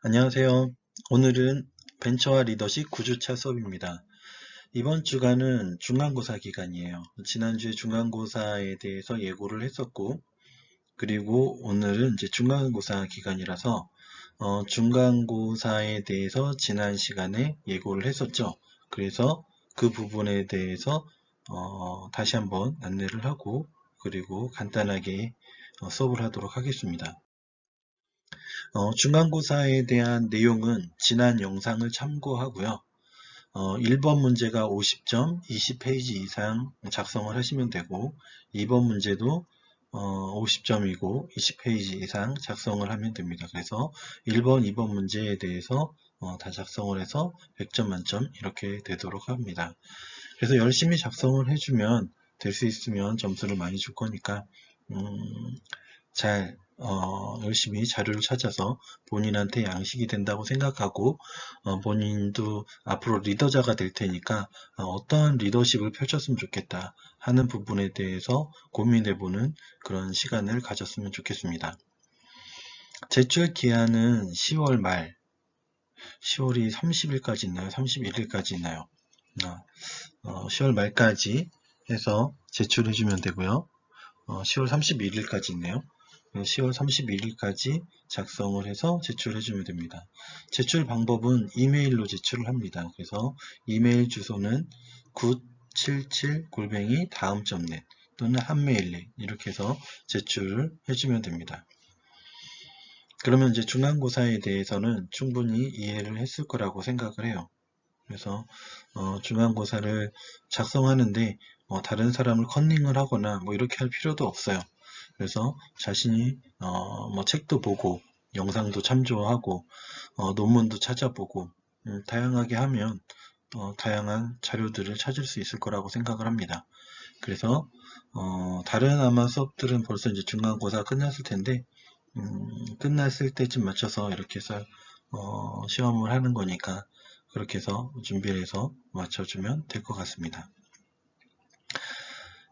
안녕하세요. 오늘은 벤처와 리더십 9주차 수업입니다. 이번 주간은 중간고사 기간이에요. 지난주에 중간고사에 대해서 예고를 했었고, 그리고 오늘은 이제 중간고사 기간이라서 중간고사에 대해서 지난 시간에 예고를 했었죠. 그래서 그 부분에 대해서 다시 한번 안내를 하고, 그리고 간단하게 수업을 하도록 하겠습니다. 중간고사에 대한 내용은 지난 영상을 참고하고요. 1번 문제가 50점, 20페이지 이상 작성을 하시면 되고, 2번 문제도 50점이고 20페이지 이상 작성을 하면 됩니다. 그래서 1번, 2번 문제에 대해서 다 작성을 해서 100점 만점 이렇게 되도록 합니다. 그래서 열심히 작성을 해주면 될 수 있으면 점수를 많이 줄 거니까 잘 열심히 자료를 찾아서 본인한테 양식이 된다고 생각하고 본인도 앞으로 리더자가 될 테니까 어떠한 리더십을 펼쳤으면 좋겠다 하는 부분에 대해서 고민해보는 그런 시간을 가졌으면 좋겠습니다. 제출 기한은 10월 말, 10월이 30일까지 있나요? 31일까지 있나요? 10월 말까지 해서 제출해주면 되고요. 10월 31일까지 있네요. 10월 31일까지 작성을 해서 제출해주면 됩니다. 제출 방법은 이메일로 제출을 합니다. 그래서 이메일 주소는 977@다음.net 또는 한메일링 이렇게 해서 제출을 해주면 됩니다. 그러면 이제 중간고사에 대해서는 충분히 이해를 했을 거라고 생각을 해요. 그래서 중간고사를 작성하는데 다른 사람을 컨닝을 하거나 뭐 이렇게 할 필요도 없어요. 그래서 자신이 뭐 책도 보고 영상도 참조하고 논문도 찾아보고 다양하게 하면 다양한 자료들을 찾을 수 있을 거라고 생각을 합니다. 그래서 다른 아마 수업들은 벌써 이제 중간고사 끝났을 텐데 끝났을 때쯤 맞춰서 이렇게 해서 시험을 하는 거니까 그렇게 해서 준비를 해서 맞춰주면 될 것 같습니다.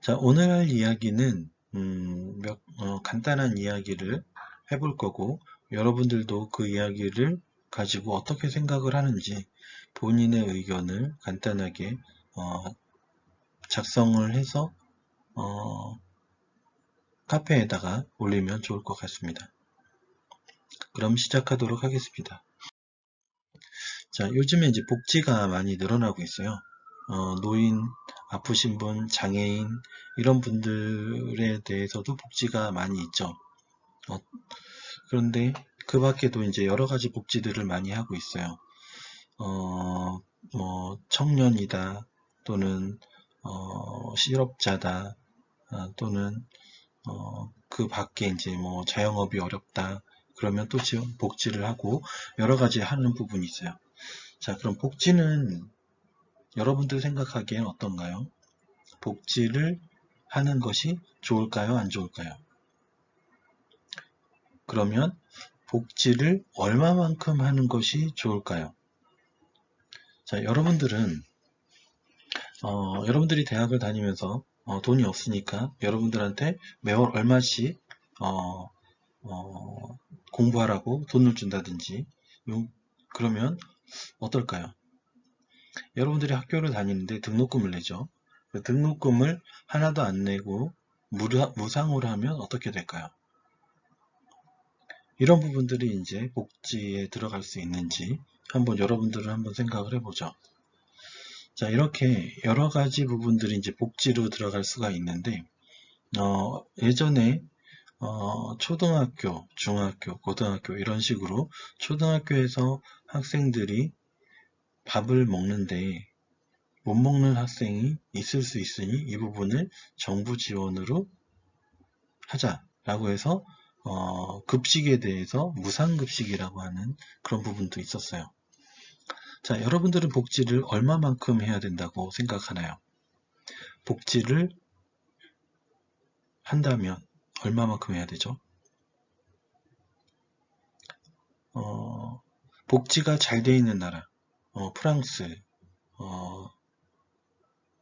자, 오늘 할 이야기는 간단한 이야기를 해볼 거고 여러분들도 그 이야기를 가지고 어떻게 생각을 하는지 본인의 의견을 간단하게 작성을 해서 카페에다가 올리면 좋을 것 같습니다. 그럼 시작하도록 하겠습니다. 자, 요즘에 이제 복지가 많이 늘어나고 있어요. 노인, 아프신 분, 장애인 이런 분들에 대해서도 복지가 많이 있죠. 그런데 그 밖에도 이제 여러 가지 복지들을 많이 하고 있어요. 뭐 청년이다 또는 실업자다 또는 그 밖에 이제 뭐 자영업이 어렵다 그러면 또 지원 복지를 하고 여러 가지 하는 부분이 있어요. 자, 그럼 복지는 여러분들 생각하기엔 어떤가요? 복지를 하는 것이 좋을까요? 안 좋을까요? 그러면 복지를 얼마만큼 하는 것이 좋을까요? 자, 여러분들이 대학을 다니면서 돈이 없으니까 여러분들한테 매월 얼마씩 공부하라고 돈을 준다든지 그러면 어떨까요? 여러분들이 학교를 다니는데 등록금을 내죠. 그 등록금을 하나도 안 내고 무상으로 하면 어떻게 될까요? 이런 부분들이 이제 복지에 들어갈 수 있는지 여러분들은 한번 생각을 해보죠. 자, 이렇게 여러 가지 부분들이 이제 복지로 들어갈 수가 있는데, 예전에, 초등학교, 중학교, 고등학교 이런 식으로 초등학교에서 학생들이 밥을 먹는데 못 먹는 학생이 있을 수 있으니 이 부분을 정부 지원으로 하자라고 해서 급식에 대해서 무상급식이라고 하는 그런 부분도 있었어요. 자, 여러분들은 복지를 얼마만큼 해야 된다고 생각하나요? 복지를 한다면 얼마만큼 해야 되죠? 복지가 잘 돼 있는 나라, 프랑스,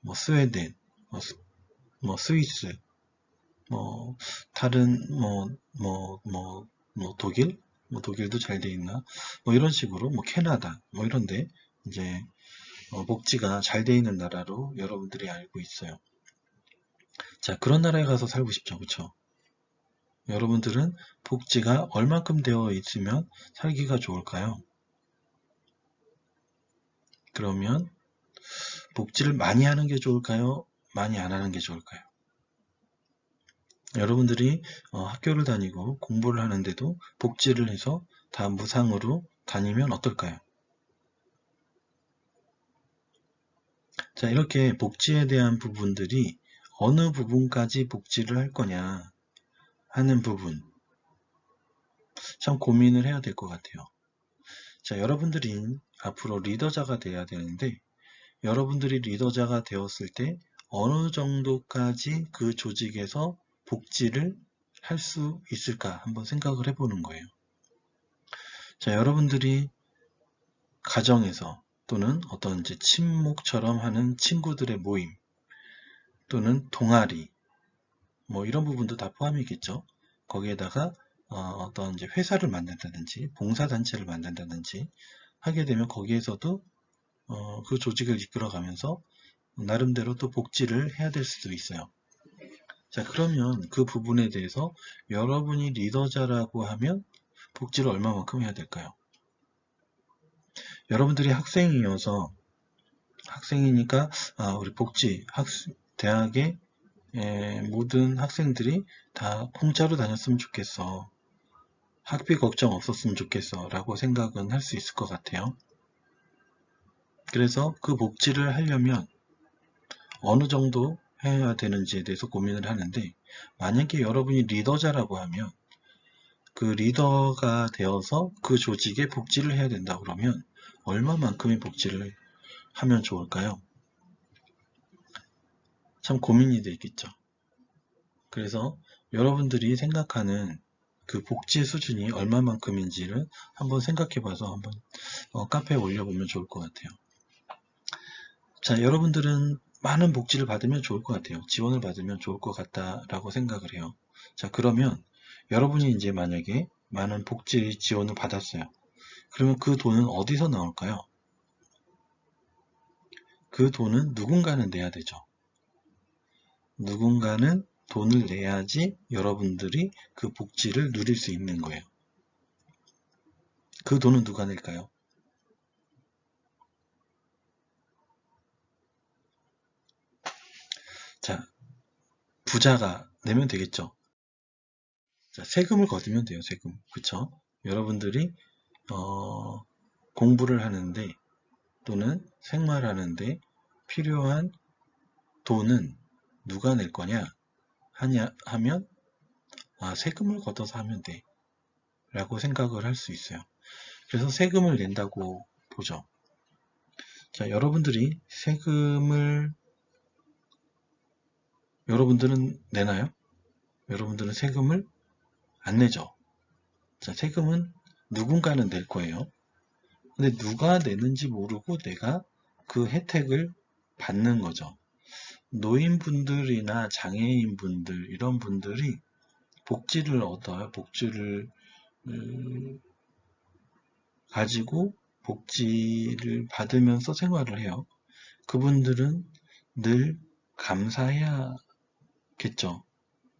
뭐 스웨덴, 뭐 스위스, 뭐 다른 독일 뭐 독일도 잘 돼 있나? 뭐 이런 식으로 뭐 캐나다 뭐 이런데 이제 복지가 잘 돼 있는 나라로 여러분들이 알고 있어요. 자, 그런 나라에 가서 살고 싶죠, 그쵸? 여러분들은 복지가 얼만큼 되어 있으면 살기가 좋을까요? 그러면 복지를 많이 하는 게 좋을까요? 많이 안 하는 게 좋을까요? 여러분들이 학교를 다니고 공부를 하는데도 복지를 해서 다 무상으로 다니면 어떨까요? 자, 이렇게 복지에 대한 부분들이 어느 부분까지 복지를 할 거냐 하는 부분, 참 고민을 해야 될 것 같아요. 자, 여러분들이 앞으로 리더자가 돼야 되는데, 여러분들이 리더자가 되었을 때 어느 정도까지 그 조직에서 복지를 할 수 있을까 한번 생각을 해보는 거예요. 자, 여러분들이 가정에서 또는 어떤 이제 친목처럼 하는 친구들의 모임 또는 동아리 뭐 이런 부분도 다 포함이겠죠. 거기에다가 어떤 이제 회사를 만든다든지 봉사단체를 만든다든지 하게 되면 거기에서도 그 조직을 이끌어가면서 나름대로 또 복지를 해야 될 수도 있어요. 자, 그러면 그 부분에 대해서 여러분이 리더자라고 하면 복지를 얼마만큼 해야 될까요? 여러분들이 학생이니까 우리 복지 대학의 모든 학생들이 다 공짜로 다녔으면 좋겠어. 학비 걱정 없었으면 좋겠어 라고 생각은 할 수 있을 것 같아요. 그래서 그 복지를 하려면 어느 정도 해야 되는지에 대해서 고민을 하는데, 만약에 여러분이 리더자라고 하면 그 리더가 되어서 그 조직의 복지를 해야 된다 그러면 얼마만큼의 복지를 하면 좋을까요? 참 고민이 되겠죠. 그래서 여러분들이 생각하는 그 복지 수준이 얼마만큼인지를 한번 생각해 봐서 한번 카페에 올려보면 좋을 것 같아요. 자, 여러분들은 많은 복지를 받으면 좋을 것 같아요. 지원을 받으면 좋을 것 같다라고 생각을 해요. 자, 그러면 여러분이 이제 만약에 많은 복지 지원을 받았어요. 그러면 그 돈은 어디서 나올까요? 그 돈은 누군가는 내야 되죠. 누군가는 돈을 내야지 여러분들이 그 복지를 누릴 수 있는 거예요. 그 돈은 누가 낼까요? 자, 부자가 내면 되겠죠. 자, 세금을 걷으면 돼요, 세금. 그쵸? 여러분들이 공부를 하는데 또는 생활하는데 필요한 돈은 누가 낼 거냐 하면 세금을 걷어서 하면 돼 라고 생각을 할 수 있어요. 그래서 세금을 낸다고 보죠. 자, 여러분들은 내나요? 여러분들은 세금을 안 내죠. 자, 세금은 누군가는 낼 거예요. 근데 누가 내는지 모르고 내가 그 혜택을 받는 거죠. 노인분들이나 장애인분들 이런 분들이 복지를 얻어요. 복지를 가지고 복지를 받으면서 생활을 해요. 그분들은 늘 감사해야겠죠.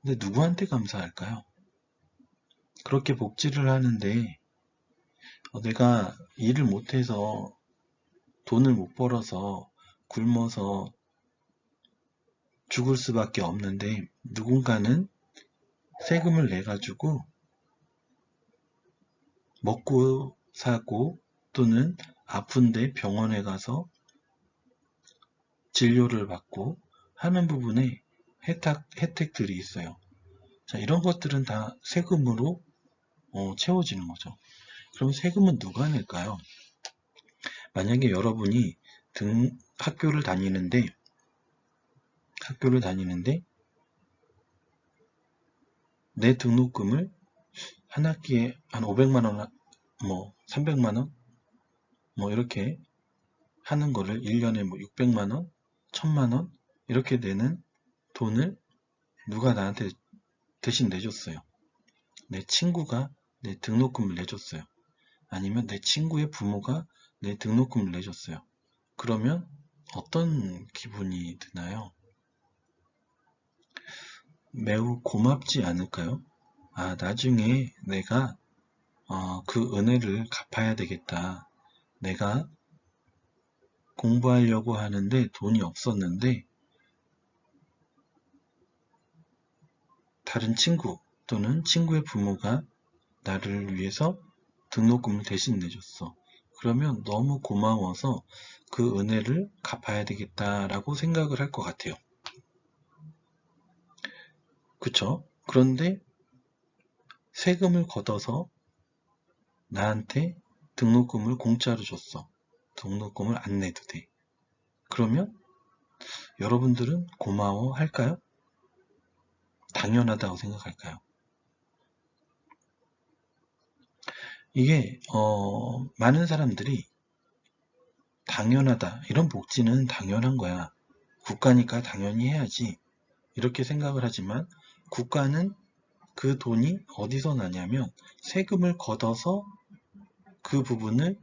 근데 누구한테 감사할까요? 그렇게 복지를 하는데 내가 일을 못해서 돈을 못 벌어서 굶어서 죽을 수밖에 없는데 누군가는 세금을 내 가지고 먹고 사고 또는 아픈데 병원에 가서 진료를 받고 하는 부분에 혜택들이 있어요. 자, 이런 것들은 다 세금으로 채워지는 거죠. 그럼 세금은 누가 낼까요? 만약에 여러분이 학교를 다니는데 내 등록금을 한 학기에 한 500만원, 뭐 300만원, 뭐 이렇게 하는 거를 1년에 뭐 600만원, 1000만원 이렇게 내는 돈을 누가 나한테 대신 내줬어요. 내 친구가 내 등록금을 내줬어요. 아니면 내 친구의 부모가 내 등록금을 내줬어요. 그러면 어떤 기분이 드나요? 매우 고맙지 않을까요? 아, 나중에 내가 그 은혜를 갚아야 되겠다. 내가 공부하려고 하는데 돈이 없었는데 다른 친구 또는 친구의 부모가 나를 위해서 등록금을 대신 내줬어. 그러면 너무 고마워서 그 은혜를 갚아야 되겠다라고 생각을 할 것 같아요. 그쵸? 그런데 세금을 걷어서 나한테 등록금을 공짜로 줬어. 등록금을 안 내도 돼. 그러면 여러분들은 고마워 할까요? 당연하다고 생각할까요? 이게 많은 사람들이 당연하다. 이런 복지는 당연한 거야. 국가니까 당연히 해야지. 이렇게 생각을 하지만 국가는 그 돈이 어디서 나냐면 세금을 걷어서 그 부분을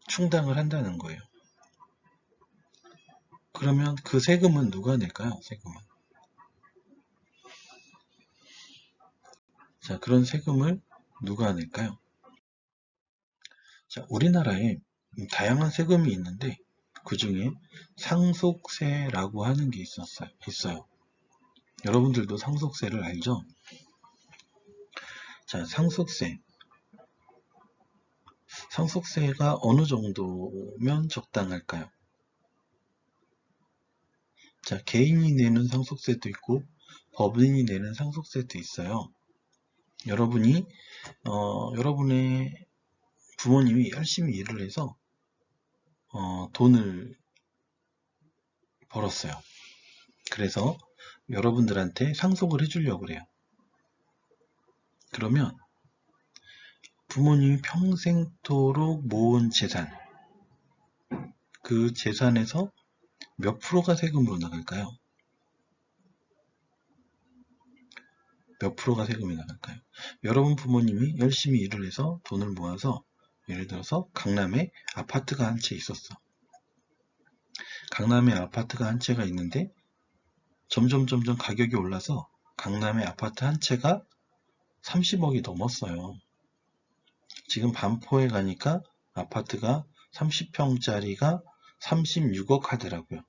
충당을 한다는 거예요. 그러면 그 세금은 누가 낼까요? 세금은. 자, 그런 세금을 누가 낼까요? 자, 우리나라에 다양한 세금이 있는데 그 중에 상속세라고 하는 게 있어요. 여러분들도 상속세를 알죠? 자, 상속세가 어느 정도면 적당할까요? 자, 개인이 내는 상속세도 있고 법인이 내는 상속세도 있어요. 여러분의 부모님이 열심히 일을 해서 돈을 벌었어요. 그래서 여러분들한테 상속을 해주려고 그래요. 그러면 부모님이 평생토록 모은 재산, 그 재산에서 몇 프로가 세금으로 나갈까요? 몇 프로가 세금이 나갈까요? 여러분 부모님이 열심히 일을 해서 돈을 모아서 예를 들어서 강남에 아파트가 한 채 있었어. 강남에 아파트가 한 채가 있는데 점점 가격이 올라서 강남의 아파트 한 채가 30억이 넘었어요. 지금 반포에 가니까 아파트가 30평짜리가 36억 하더라고요.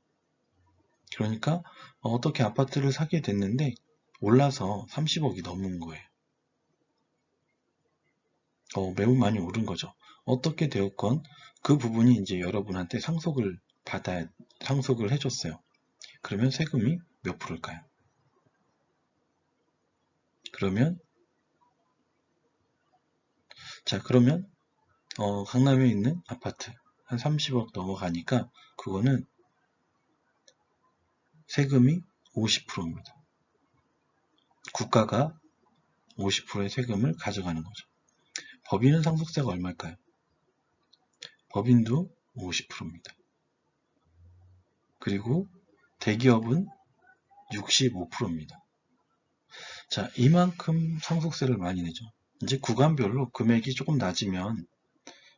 그러니까 어떻게 아파트를 사게 됐는데 올라서 30억이 넘은 거예요. 매우 많이 오른 거죠. 어떻게 되었건 그 부분이 이제 여러분한테 상속을 해줬어요. 그러면 세금이 몇 프로일까요? 그러면 강남에 있는 아파트 한 30억 넘어가니까 그거는 세금이 50%입니다. 국가가 50%의 세금을 가져가는 거죠. 법인은 상속세가 얼마일까요? 법인도 50%입니다. 그리고 대기업은 65%입니다. 자, 이만큼 상속세를 많이 내죠. 이제 구간별로 금액이 조금 낮으면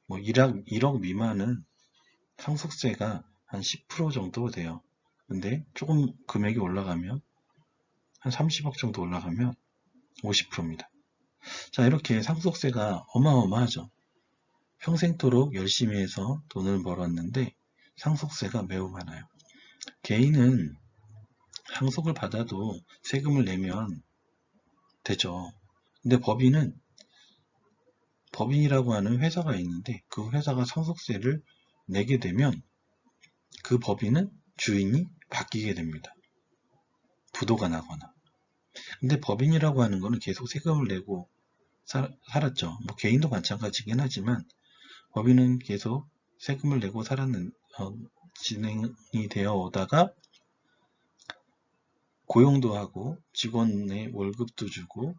뭐 1억 미만은 상속세가 한 10% 정도 돼요. 근데 조금 금액이 올라가면 한 30억 정도 올라가면 50%입니다. 자, 이렇게 상속세가 어마어마하죠. 평생토록 열심히 해서 돈을 벌었는데 상속세가 매우 많아요. 개인은 상속을 받아도 세금을 내면 되죠. 근데 법인이라고 하는 회사가 있는데 그 회사가 상속세를 내게 되면 그 법인은 주인이 바뀌게 됩니다. 부도가 나거나. 근데 법인이라고 하는 거는 계속 세금을 내고 살았죠. 뭐 개인도 마찬가지긴 하지만 법인은 계속 세금을 내고 진행이 되어 오다가 고용도 하고 직원의 월급도 주고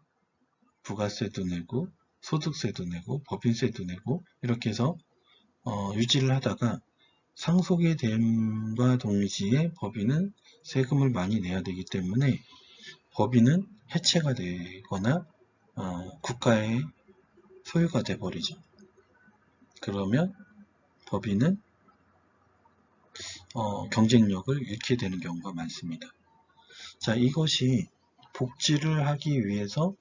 부가세도 내고 소득세도 내고 법인세도 내고 이렇게 해서 유지를 하다가 상속이 됨과 동시에 법인은 세금을 많이 내야 되기 때문에 법인은 해체가 되거나 국가의 소유가 돼버리죠. 그러면 법인은 경쟁력을 잃게 되는 경우가 많습니다. 자, 이것이 복지를 하기 위해서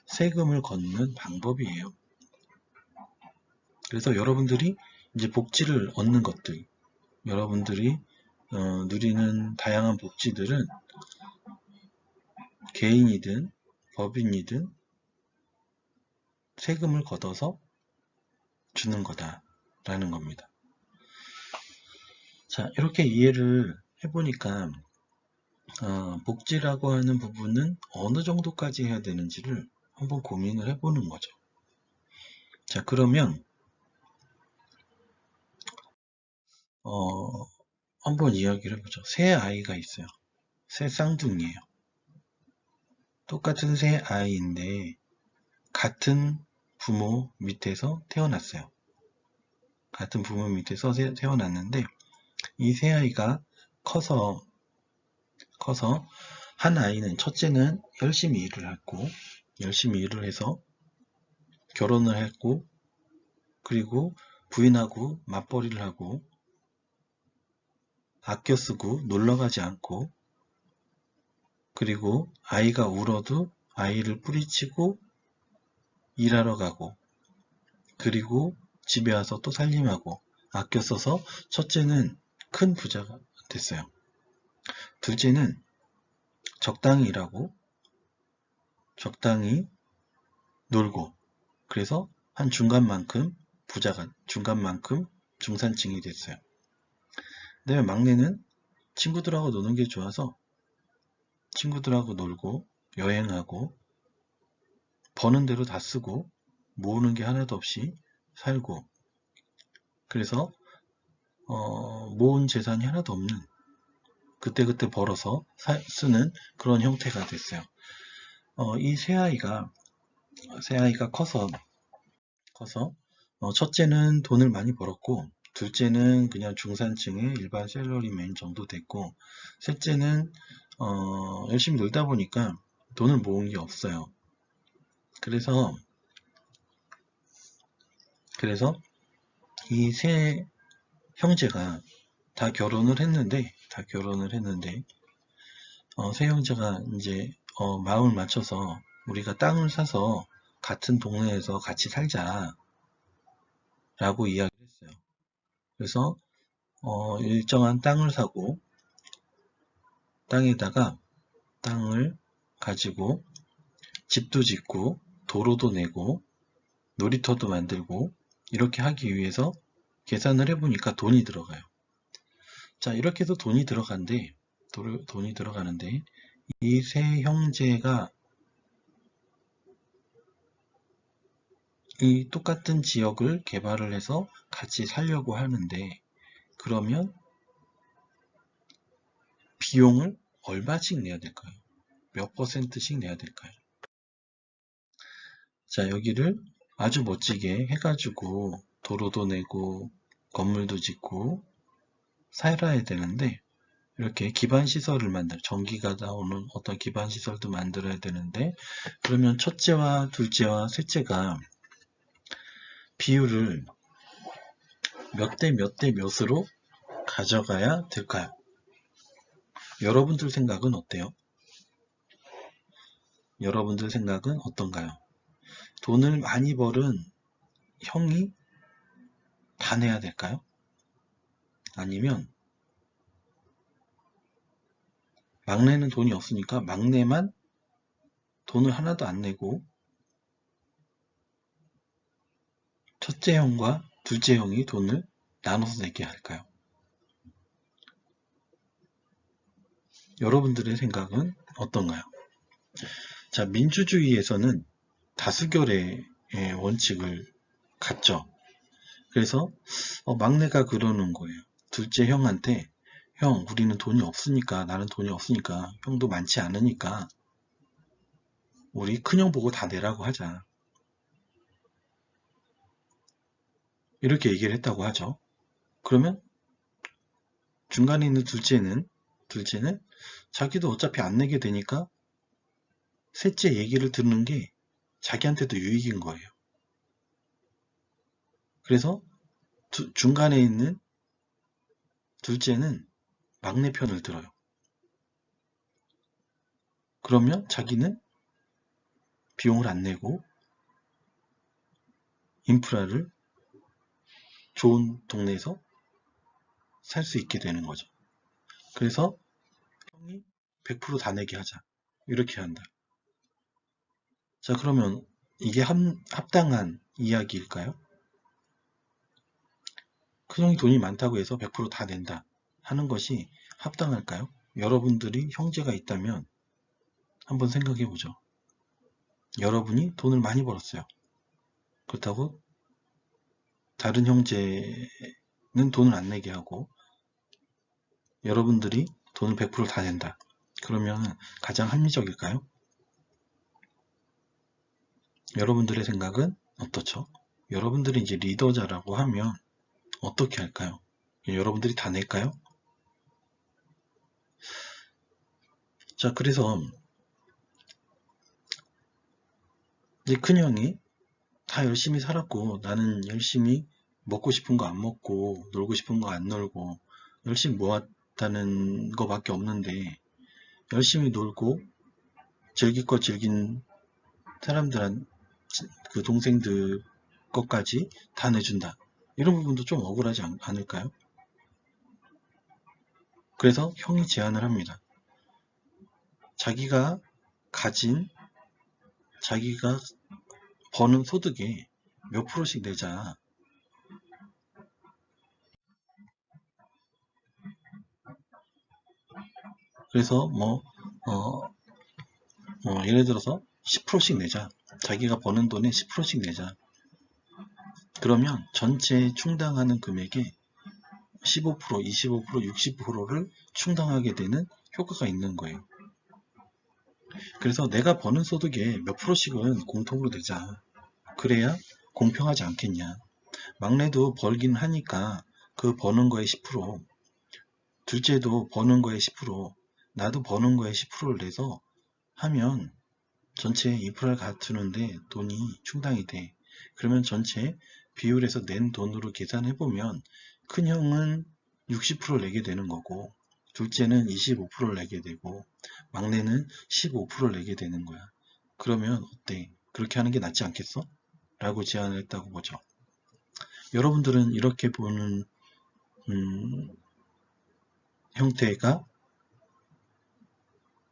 세금을 걷는 방법이에요. 그래서 여러분들이 이제 복지를 얻는 것들, 여러분들이 누리는 다양한 복지들은 개인이든 법인이든 세금을 걷어서 주는 거다라는 겁니다. 자, 이렇게 이해를 해보니까 복지라고 하는 부분은 어느 정도까지 해야 되는지를 한번 고민을 해보는 거죠. 자, 그러면 한번 이야기를 해보죠. 새 아이가 있어요. 새 쌍둥이에요. 똑같은 새 아이인데 같은 부모 밑에서 태어났어요. 같은 부모 밑에서 태어났는데 이 새 아이가 커서 한 아이는, 첫째는 열심히 일을 해서 결혼을 했고, 그리고 부인하고 맞벌이를 하고 아껴 쓰고 놀러 가지 않고, 그리고 아이가 울어도 아이를 뿌리치고 일하러 가고, 그리고 집에 와서 또 살림하고 아껴 써서 첫째는 큰 부자가 됐어요. 둘째는 적당히 일하고 적당히 놀고, 그래서 한 중간만큼 중산층이 됐어요. 그다음에 막내는 친구들하고 노는 게 좋아서 친구들하고 놀고 여행하고 버는 대로 다 쓰고 모으는 게 하나도 없이 살고, 그래서 모은 재산이 하나도 없는, 그때그때 벌어서 쓰는 그런 형태가 됐어요. 이 새아이가 커서 첫째는 돈을 많이 벌었고, 둘째는 그냥 중산층의 일반 샐러리맨 정도 됐고, 셋째는 열심히 놀다 보니까 돈을 모은 게 없어요. 그래서 이 세 형제가 다 결혼을 했는데 세 형제가 이제 마음을 맞춰서 우리가 땅을 사서 같은 동네에서 같이 살자 라고 이야기를 했어요. 그래서 일정한 땅을 사고, 땅을 가지고 집도 짓고 도로도 내고 놀이터도 만들고, 이렇게 하기 위해서 계산을 해보니까 돈이 들어가요. 자, 이렇게 해서 돈이 들어가는데 이 세 형제가 이 똑같은 지역을 개발을 해서 같이 살려고 하는데, 그러면 비용을 얼마씩 내야 될까요? 몇 %씩 내야 될까요? 자, 여기를 아주 멋지게 해가지고 도로도 내고 건물도 짓고 살아야 되는데, 이렇게 기반시설을 전기가 나오는 어떤 기반시설도 만들어야 되는데, 그러면 첫째와 둘째와 셋째가 비율을 몇 대 몇으로 가져가야 될까요? 여러분들 생각은 어때요? 여러분들 생각은 어떤가요? 돈을 많이 벌은 형이 다 내야 될까요? 아니면 막내는 돈이 없으니까 막내만 돈을 하나도 안 내고 첫째 형과 둘째 형이 돈을 나눠서 내게 할까요? 여러분들의 생각은 어떤가요? 자, 민주주의에서는 다수결의 원칙을 갖죠. 그래서 막내가 그러는 거예요. 둘째 형한테, 형, 우리는 돈이 없으니까, 나는 돈이 없으니까, 형도 많지 않으니까 우리 큰형 보고 다 내라고 하자. 이렇게 얘기를 했다고 하죠. 그러면 중간에 있는 둘째는 자기도 어차피 안 내게 되니까 셋째 얘기를 듣는 게 자기한테도 유익인 거예요. 그래서 중간에 있는 둘째는 막내 편을 들어요. 그러면 자기는 비용을 안 내고 인프라를 좋은 동네에서 살 수 있게 되는 거죠. 그래서 형이 100% 다 내게 하자. 이렇게 한다. 자, 그러면 이게 합당한 이야기일까요? 큰형이 돈이 많다고 해서 100% 다 낸다 하는 것이 합당할까요? 여러분들이 형제가 있다면 한번 생각해 보죠. 여러분이 돈을 많이 벌었어요. 그렇다고 다른 형제는 돈을 안 내게 하고 여러분들이 돈을 100% 다 낸다. 그러면 가장 합리적일까요? 여러분들의 생각은 어떻죠? 여러분들이 이제 리더자라고 하면 어떻게 할까요? 여러분들이 다 낼까요? 자, 그래서 이제 큰형이 다 열심히 살았고 나는 열심히 먹고 싶은 거 안 먹고 놀고 싶은 거 안 놀고 열심히 모았다는 거밖에 없는데 열심히 놀고 즐길 거 즐긴 사람들한 그 동생들 것까지 다 내준다. 이런 부분도 좀 억울하지 않을까요? 그래서 형이 제안을 합니다. 자기가 버는 소득의 몇 프로씩 내자. 그래서 예를 들어서 10%씩 내자. 자기가 버는 돈의 10%씩 내자. 그러면 전체 충당하는 금액의 15%, 25%, 60%를 충당하게 되는 효과가 있는 거예요. 그래서 내가 버는 소득의 몇 프로씩은 공통으로 내자. 그래야 공평하지 않겠냐. 막내도 벌긴 하니까 그 버는 거에 10%, 둘째도 버는 거에 10%, 나도 버는 거에 10%를 내서 하면 전체 인프라를 갖추는데 돈이 충당이 돼. 그러면 전체 비율에서 낸 돈으로 계산해보면 큰형은 60%를 내게 되는 거고 둘째는 25%를 내게 되고 막내는 15%를 내게 되는 거야. 그러면 어때? 그렇게 하는 게 낫지 않겠어? 라고 제안을 했다고 보죠. 여러분들은 이렇게 보는 형태가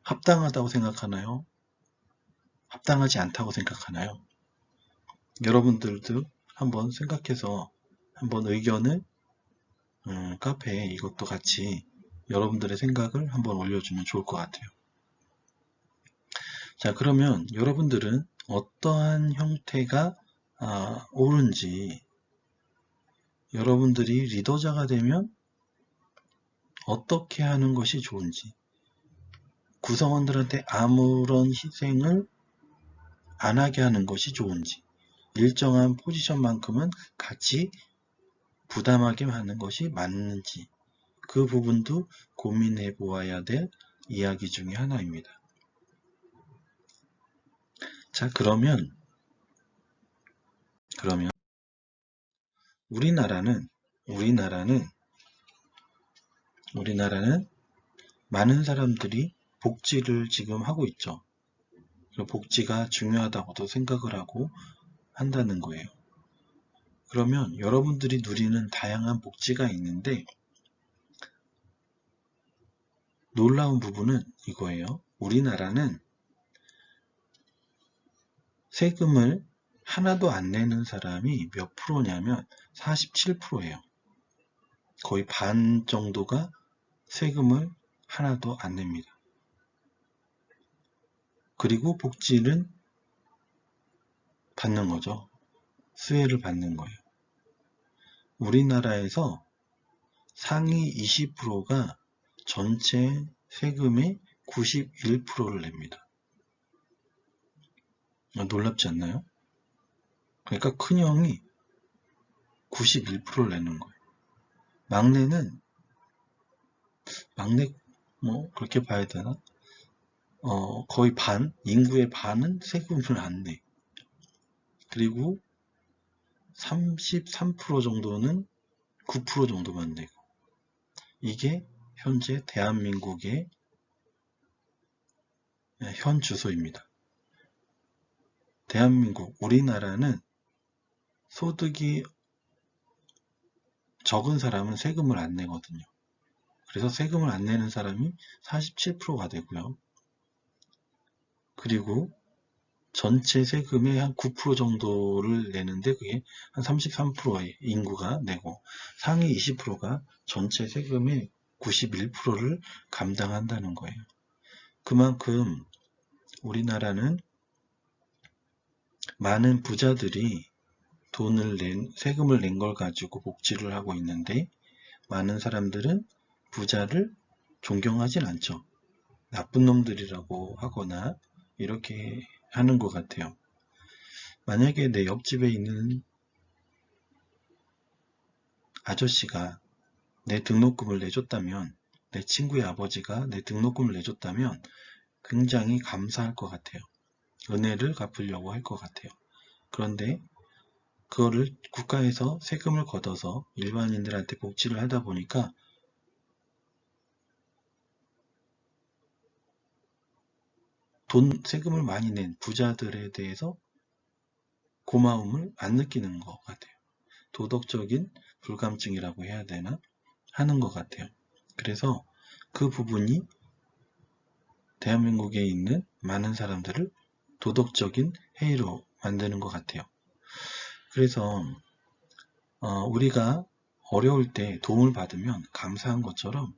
합당하다고 생각하나요? 합당하지 않다고 생각하나요? 여러분들도 한번 생각해서 한번 의견을 카페에 이것도 같이 여러분들의 생각을 한번 올려주면 좋을 것 같아요. 자, 그러면 여러분들은 어떠한 형태가 옳은지, 여러분들이 리더자가 되면 어떻게 하는 것이 좋은지, 구성원들한테 아무런 희생을 안 하게 하는 것이 좋은지, 일정한 포지션만큼은 같이 부담하게 하는 것이 맞는지, 그 부분도 고민해 보아야 될 이야기 중에 하나입니다. 자, 그러면 우리나라는 많은 사람들이 복지를 지금 하고 있죠. 복지가 중요하다고도 생각을 하고 한다는 거예요. 그러면 여러분들이 누리는 다양한 복지가 있는데 놀라운 부분은 이거예요. 우리나라는 세금을 하나도 안 내는 사람이 몇 프로냐면 47%예요. 거의 반 정도가 세금을 하나도 안 냅니다. 그리고 복지는 받는 거죠. 수혜를 받는 거예요. 우리나라에서 상위 20%가 전체 세금의 91%를 냅니다. 놀랍지 않나요? 그러니까 큰형이 91%를 내는 거예요. 막내 그렇게 봐야 되나? 거의 인구의 반은 세금을 안 내. 그리고 33% 정도는 9% 정도만 내고, 이게 현재 대한민국의 현 주소입니다. 대한민국, 우리나라는 소득이 적은 사람은 세금을 안 내거든요. 그래서 세금을 안 내는 사람이 47%가 되고요. 그리고 전체 세금의 한 9% 정도를 내는데 그게 한 33%의 인구가 내고 상위 20%가 전체 세금의 91%를 감당한다는 거예요. 그만큼 우리나라는 많은 부자들이 세금을 낸 걸 가지고 복지를 하고 있는데 많은 사람들은 부자를 존경하진 않죠. 나쁜 놈들이라고 하거나 이렇게 하는 것 같아요. 만약에 내 옆집에 있는 아저씨가 내 등록금을 내줬다면, 내 친구의 아버지가 내 등록금을 내줬다면 굉장히 감사할 것 같아요. 은혜를 갚으려고 할 것 같아요. 그런데 그거를 국가에서 세금을 걷어서 일반인들한테 복지를 하다 보니까 세금을 많이 낸 부자들에 대해서 고마움을 안 느끼는 것 같아요. 도덕적인 불감증이라고 해야 되나? 하는 것 같아요. 그래서 그 부분이 대한민국에 있는 많은 사람들을 도덕적인 해이로 만드는 것 같아요. 그래서 우리가 어려울 때 도움을 받으면 감사한 것처럼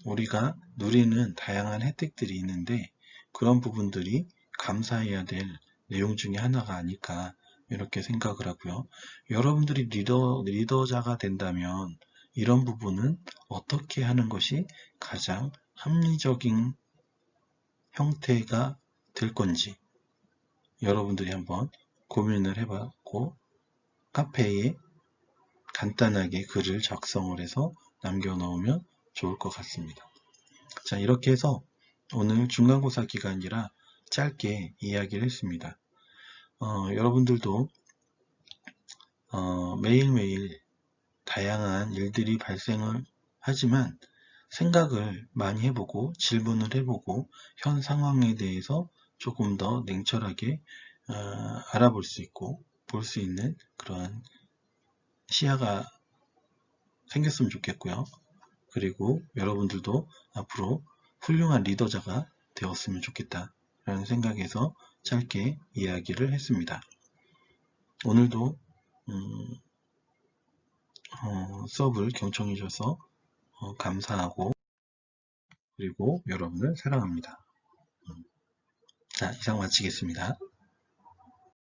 우리가 누리는 다양한 혜택들이 있는데 그런 부분들이 감사해야 될 내용 중에 하나가 아닐까 이렇게 생각을 하고요. 여러분들이 리더자가 된다면 이런 부분은 어떻게 하는 것이 가장 합리적인 형태가 될 건지 여러분들이 한번 고민을 해봤고 카페에 간단하게 글을 작성을 해서 남겨놓으면 좋을 것 같습니다. 자, 이렇게 해서 오늘 중간고사 기간이라 짧게 이야기를 했습니다. 여러분들도 매일매일 다양한 일들이 발생을 하지만 생각을 많이 해보고 질문을 해보고 현 상황에 대해서 조금 더 냉철하게 알아볼 수 있고 볼 수 있는 그런 시야가 생겼으면 좋겠고요. 그리고 여러분들도 앞으로 훌륭한 리더자가 되었으면 좋겠다라는 생각에서 짧게 이야기를 했습니다. 오늘도 수업을 경청해 주셔서 감사하고 그리고 여러분을 사랑합니다. 자, 이상 마치겠습니다.